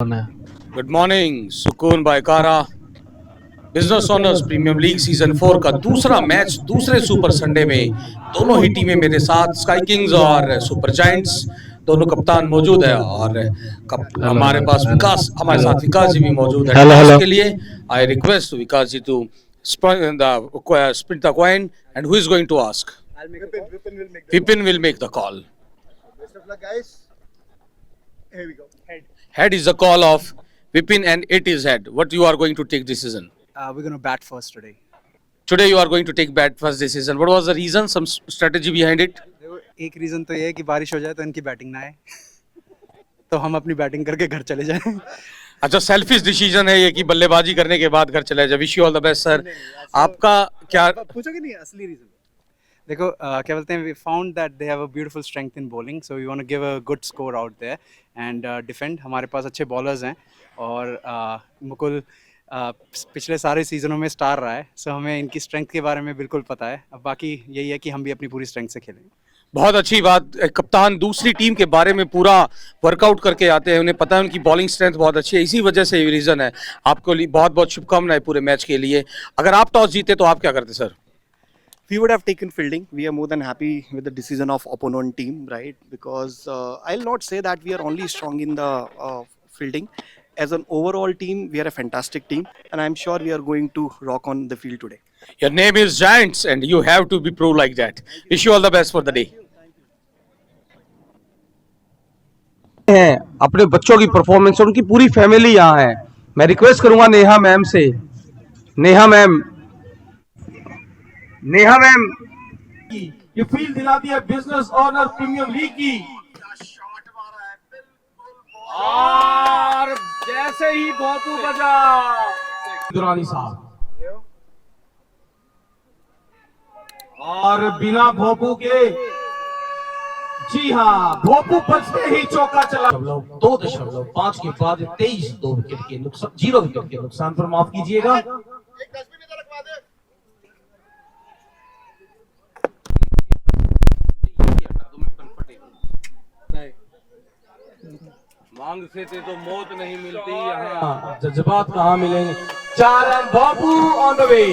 Good morning सुकून बायकारा। Business owners premium league season 4 का दूसरा मैच दूसरे सुपर संडे में दोनों ही टीमें मेरे साथ स्काई किंग्स और सुपर जायंट्स दोनों कप्तान मौजूद है और हमारे पास विकास हमारे साथ विकास जी भी मौजूद है टॉस के लिए। I request Vikas ji to split the coin and who is going to ask? Vipin will make the call. Best of luck, guys. Here we go. Head is the call of Vipin and it is head. What you are going to take decision? We're going to bat first today. Today you are going to take bat first decision. What was the reason? Some strategy behind it? देखो एक reason तो ये है कि बारिश हो जाए तो इनकी बैटिंग ना आए तो हम अपनी बैटिंग करके घर चले जाएं। अच्छा सेल्फिश डिसीजन है ये कि बल्लेबाजी करने के बाद घर चले जाए। Wish you all the best sir. आपका क्या पूछोगे नहीं असली रीजन? देखो क्या बोलते हैं, we found that they have a beautiful strength in bowling, so we want to give a good score out there and defend. हमारे पास अच्छे बॉलर्स हैं और मुकुल पिछले सारे सीजनों में स्टार रहा है, सो हमें इनकी स्ट्रेंथ के बारे में बिल्कुल पता है। अब बाकी यही है कि हम भी अपनी पूरी स्ट्रेंथ से खेलें। बहुत अच्छी बात। कप्तान दूसरी टीम के बारे में पूरा वर्कआउट करके आते हैं, उन्हें पता है उनकी बॉलिंग स्ट्रेंथ बहुत अच्छी है, इसी वजह से ये रीजन है। आपको बहुत बहुत शुभकामनाएं पूरे मैच के लिए। अगर आप टॉस जीते तो आप क्या करते sir? We would have taken fielding. We are more than happy with the decision of opponent team, right? Because I'll not say that we are only strong in the fielding. As an overall team, we are a fantastic team, and I'm sure we are going to rock on the field today. Your name is Giants and you have to be pro like that. Wish you all the best for the day. हैं अपने बच्चों की performance, उनकी पूरी family यहाँ है। मैं request करूंगा नेहा मैम से, नेहा मैम ये फील्ड दिलाती है बिजनेस ऑनर प्रीमियम लीग की। और जैसे ही भोपू बजा दुरानी साहब और बिना भोपू के, जी हाँ, भोपू बचते ही चौका चला। 2.5 के बाद 23 2 विकेट के नुकसान, 0 विकेट के नुकसान पर माफ कीजिएगा। मांग से तो मौत नहीं मिलती यहाँ, जज्बात कहाँ मिलेंगे। 4 run Babu on the way.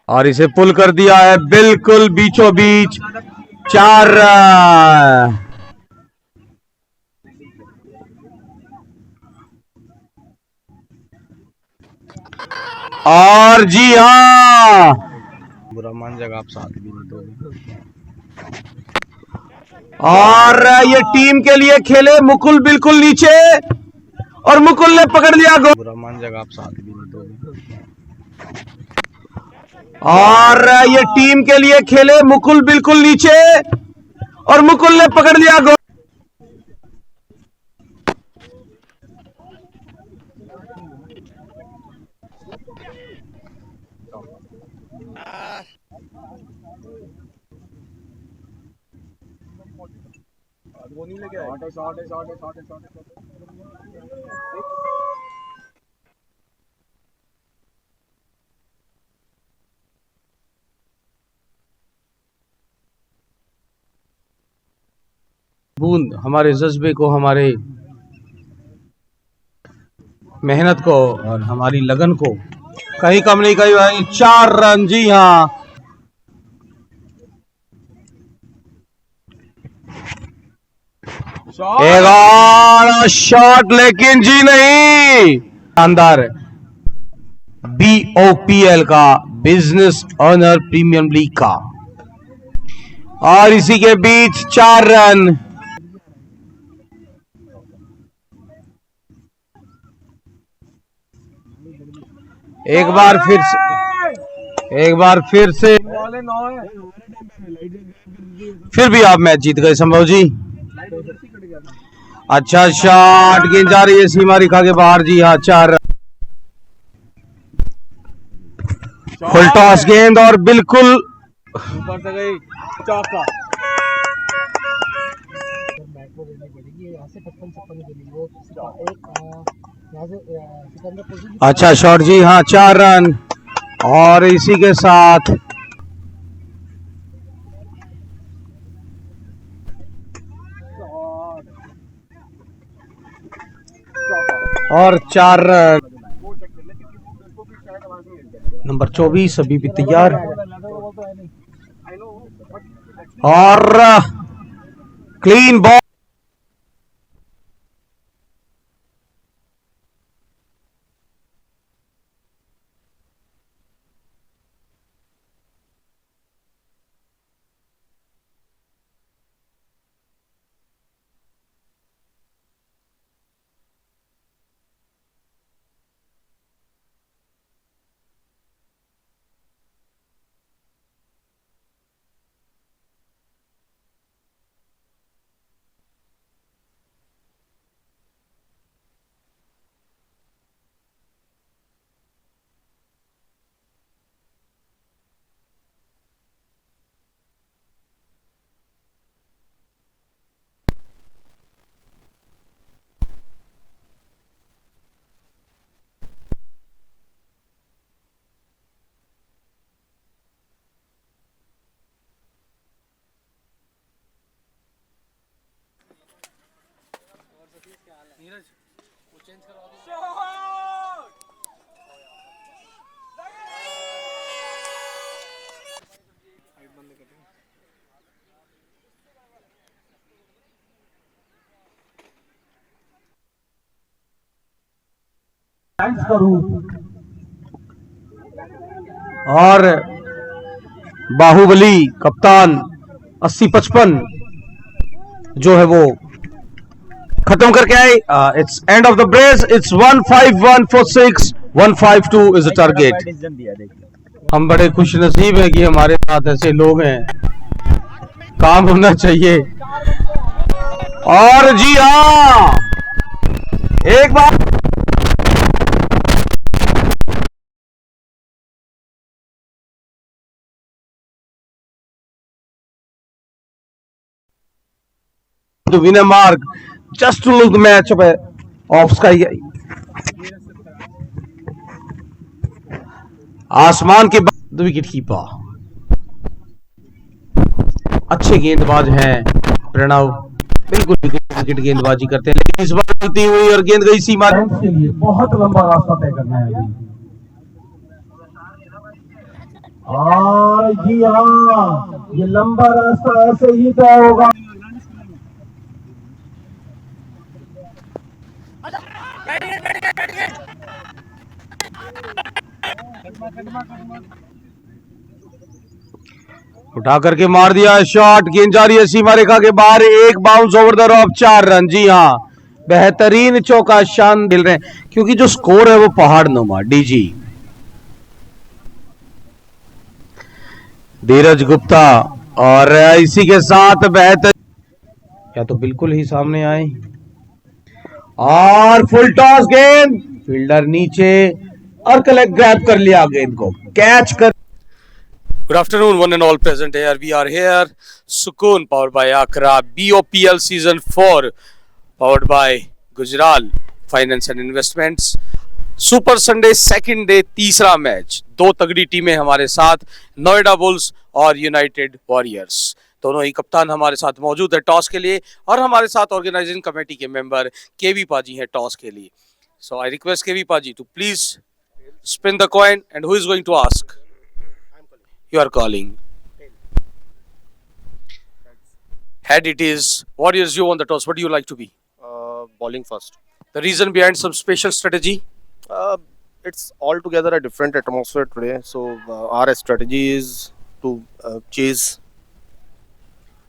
और इसे पुल कर दिया है बिल्कुल बीचों बीच। 4 रन। और जी हाँ, बुरा मान जाएगा आप साथ भी नहीं दोगे। और ये टीम के लिए खेले मुकुल बिल्कुल नीचे और मुकुल ने पकड़ लिया गोल। बुरा मान जाएगा आप साथ भी नहीं दोगे। और ये टीम के लिए खेले मुकुल बिल्कुल नीचे और मुकुल ने पकड़ लिया गोल। बूंद हमारे जज्बे को, हमारे मेहनत को और हमारी लगन को कहीं कम नहीं कही भाई। 4 रन, जी हाँ। एक और शॉट, लेकिन जी नहीं। शानदार BOPL का, बिजनेस ऑनर प्रीमियम लीग का। और इसी के बीच 4 रन। एक बार फिर से फिर भी आप मैच जीत गए संभव जी। अच्छा शॉट, गेंद जा रही है सीमा रेखा के बाहर, जी हाँ। 4 रन। फुल टॉस गेंद और बिल्कुल ऊपर से गई चौका। बैट को देनी पड़ेगी यहाँ से 55-56 के लिए। अच्छा शॉट जी हाँ, 4 रन। और इसी के साथ और 4 रन। नंबर 24 अभी भी तैयार। और क्लीन बॉल। और बाहुबली कप्तान 80-55 जो है वो खत्म करके आए। It's end of the brace. It's 151 for 6, 152 is the target. हम बड़े खुश नसीब हैं कि हमारे साथ ऐसे लोग हैं, काम होना चाहिए। और जी हाँ, एक बार to win a mark just to look the match of Sky. आसमान के बाद विकेट कीपर अच्छे गेंदबाज हैं प्रणव, बिल्कुल विकेट गेंदबाजी करते हैं, लेकिन इस बार गलती हुई और गेंद गई सीमा के लिए बहुत लंबा रास्ता तय करना है अभी। और जी हाँ, ये लंबा रास्ता ऐसे ही तय होगा। उठा करके मार दिया शॉट, गेंद जा रही है सीमा रेखा के बाहर, एक bounce over the rope, 4 run. जी हाँ, बेहतरीन चौका शान दिल रहे हैं, क्योंकि जो स्कोर है वो पहाड़ नुमा। डीजी धीरज गुप्ता और इसी के साथ बेहतर या तो बिल्कुल ही सामने आए और फुल टॉस गेंद, फील्डर नीचे और कलेक्ट ग्रैब कर लिया गेंद को, कैच कर। Good afternoon, one and all present here. We are here, Sukoon, powered by Accra, BOPL Season 4, powered by Gujarat Finance and Investments. Super Sunday second day, तीसरा match, दो तगड़ी टीमें हमारे साथ, नोएडा बुल्स और यूनाइटेड वॉरियर्स। दोनों ही कप्तान हमारे साथ मौजूद है टॉस के लिए, और हमारे साथ ऑर्गेनाइजिंग कमेटी के मेंबर केवी पाजी हैं टॉस के लिए। सो आई रिक्वेस्ट केवी पाजी to please spin the coin, and who is going to ask? You are calling. Head it is. Warriors, you won the toss. What do you like to be? Bowling first. The reason behind some special strategy? It's altogether a different atmosphere today. So our strategy is to chase.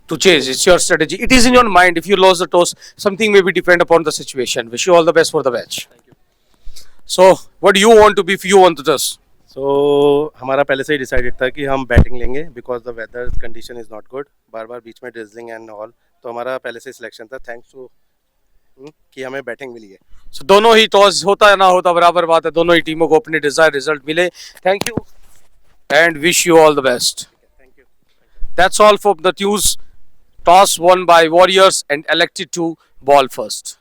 To chase. It's your strategy. It is in your mind. If you lose the toss, something may be depend upon the situation. Wish you all the best for the match. Thank you. So, what do you want to be if you want the toss? So हमारा पहले से ही decided था कि हम batting लेंगे, because the weather condition is not good, बार बार बीच में ड्रिजलिंग एंड ऑल, तो हमारा पहले से सिलेक्शन था, थैंक्स टू कि हमें बैटिंग मिली है। So, दोनों ही टॉस होता है ना होता बराबर बात है, दोनों ही टीमों को अपने डिजायर रिजल्ट मिले। Thank you and wish you all the best. Thank you. That's all for the news. Toss won by Warriors and elected to ball first.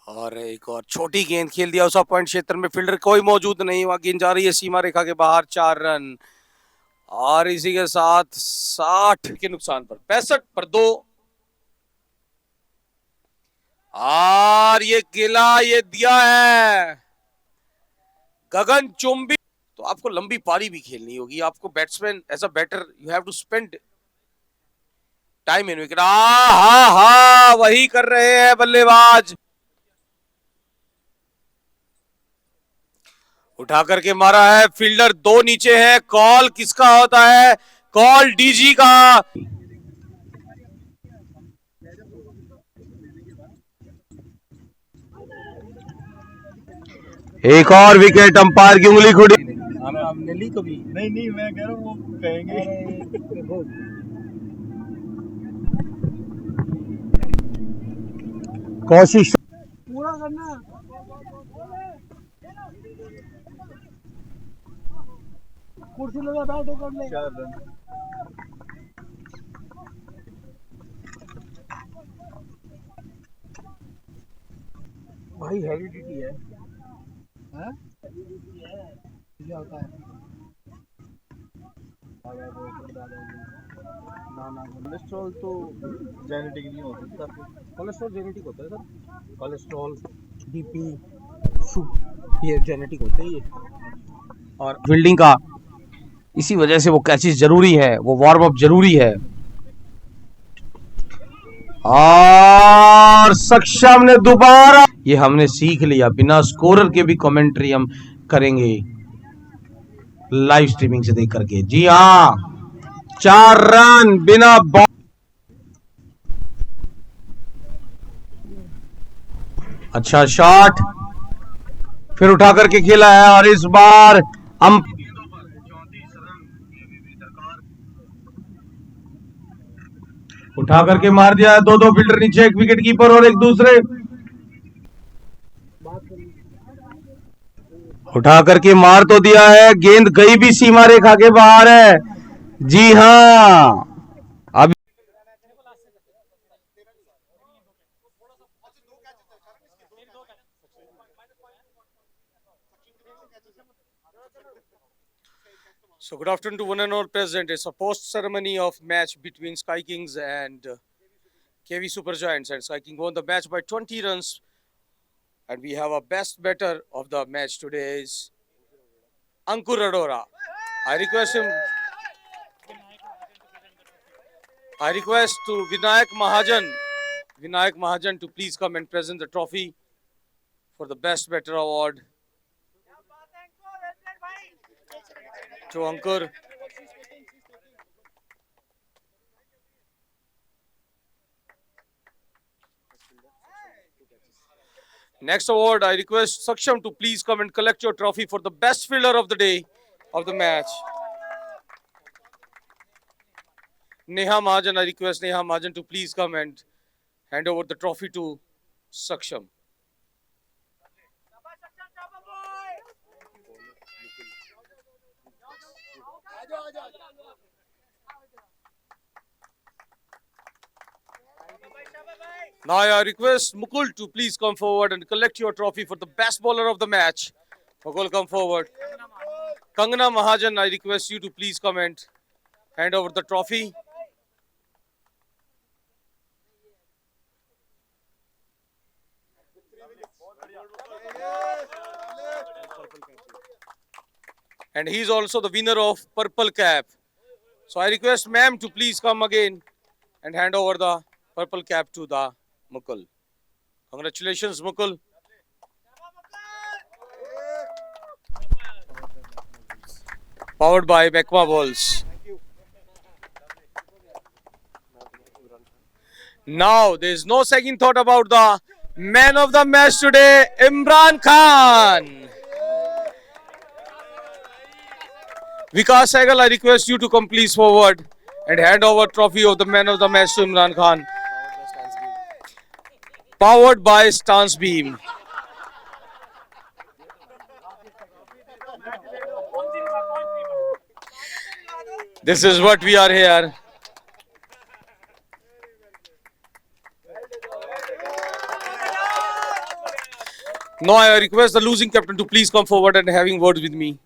और एक और छोटी गेंद खेल दिया उस पॉइंट क्षेत्र में, फील्डर कोई मौजूद नहीं हुआ, गेंद जा रही है सीमा रेखा के बाहर, 4 रन। और इसी के साथ 60 के नुकसान पर 65 पर 2। और ये गिला ये दिया है गगन चुंबी। तो आपको लंबी पारी भी खेलनी होगी, आपको batsman as a batter you have to spend time in wicket. हा हा वही कर रहे हैं बल्लेबाज, उठा करके मारा है, फील्डर 2 नीचे है। कॉल किसका होता है? कॉल डीजी का। एक और विकेट, अंपायर की उंगली खुड़ी। नहीं नहीं, मैं कह रहा हूँ वो कहेंगे। कोशिश भाई हेरिडिटी है, हाँ? क्या होता है? ना कोलेस्ट्रॉल तो जेनेटिक नहीं हो सकता। कोलेस्ट्रॉल जेनेटिक होता है सर, कोलेस्ट्रॉल बीपी ये जेनेटिक होते हैं ये। और फील्डिंग का, इसी वजह से वो कैचेस जरूरी है, वो वार्म अप जरूरी है। और सक्षम ने दोबारा, ये हमने सीख लिया, बिना स्कोरर के भी कमेंट्री हम करेंगे लाइव स्ट्रीमिंग से देख करके। जी हाँ, 4 रन बिना बॉल। अच्छा शॉट, फिर उठा करके खेला है और इस बार उठा करके मार दिया है। 2-2 फील्डर नीचे, एक विकेट कीपर और एक दूसरे। उठा करके मार तो दिया है, गेंद गई भी सीमा रेखा के बाहर है। जी हाँ, अब So good afternoon to one and all present. It's a post ceremony of match between Sky Kings and KV Super Giants, and Sky King won the match by 20 runs. And we have a best batter of the match today is Ankur Arora. I request to Vinayak Mahajan to please come and present the trophy for the best batter award to Ankur. Next award, I request Saksham to please come and collect your trophy for the best fielder of the day, of the match. Neha Mahajan, I request Neha Mahajan to please come and hand over the trophy to Saksham. Now I request Mukul to please come forward and collect your trophy for the best bowler of the match. Mukul, come forward. Kangana Mahajan, I request you to please come and hand over the trophy. And he is also the winner of Purple Cap. So I request ma'am to please come again and hand over the purple cap to the Mukul. Congratulations, Mukul. Powered by Becma Balls. Now, there is no second thought about the man of the match today, Imran Khan. Vikas Sehgal, I request you to come please forward and hand over trophy of the man of the match to Imran Khan. Powered by Stance Beam. This is what we are here. Now I request the losing captain to please come forward and having words with me.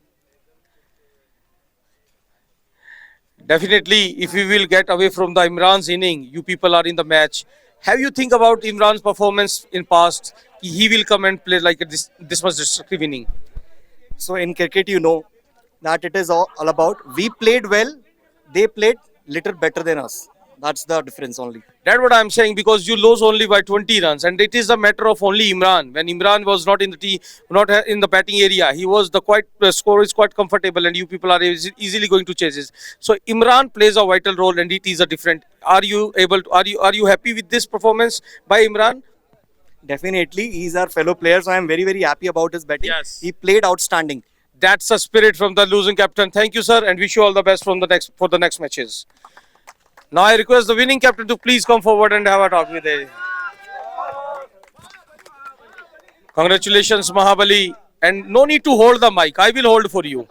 Definitely, if we will get away from the Imran's inning, you people are in the match. Have you think about Imran's performance in past? He will come and play like this much destructive inning. So in cricket, you know that it is all about we played well, they played little better than us. That's the difference only. That's what I'm saying, because you lose only by 20 runs, and it is a matter of only Imran. When Imran was not in the in the batting area, he was the score is quite comfortable, and you people are easily going to chase it. So Imran plays a vital role, and it is a different. Are you able to? Are you happy with this performance by Imran? Definitely, he's our fellow player, so I'm very, very happy about his batting. Yes. He played outstanding. That's a spirit from the losing captain. Thank you, sir, and wish you all the best from the next matches. Now I request the winning captain to please come forward and have a talk with him. Congratulations, Mahabali, and no need to hold the mic. I will hold for you.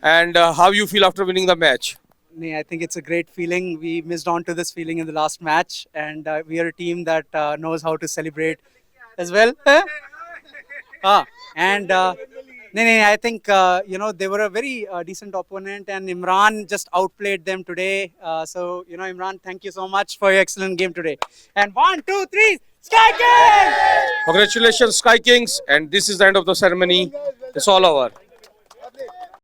And how you feel after winning the match? I think it's a great feeling. We missed on to this feeling in the last match, and we are a team that knows how to celebrate as well. I think they were a very decent opponent, and Imran just outplayed them today. So Imran, thank you so much for your excellent game today. And 1, 2, 3, Sky Kings! Congratulations, Sky Kings, and this is the end of the ceremony. It's all over.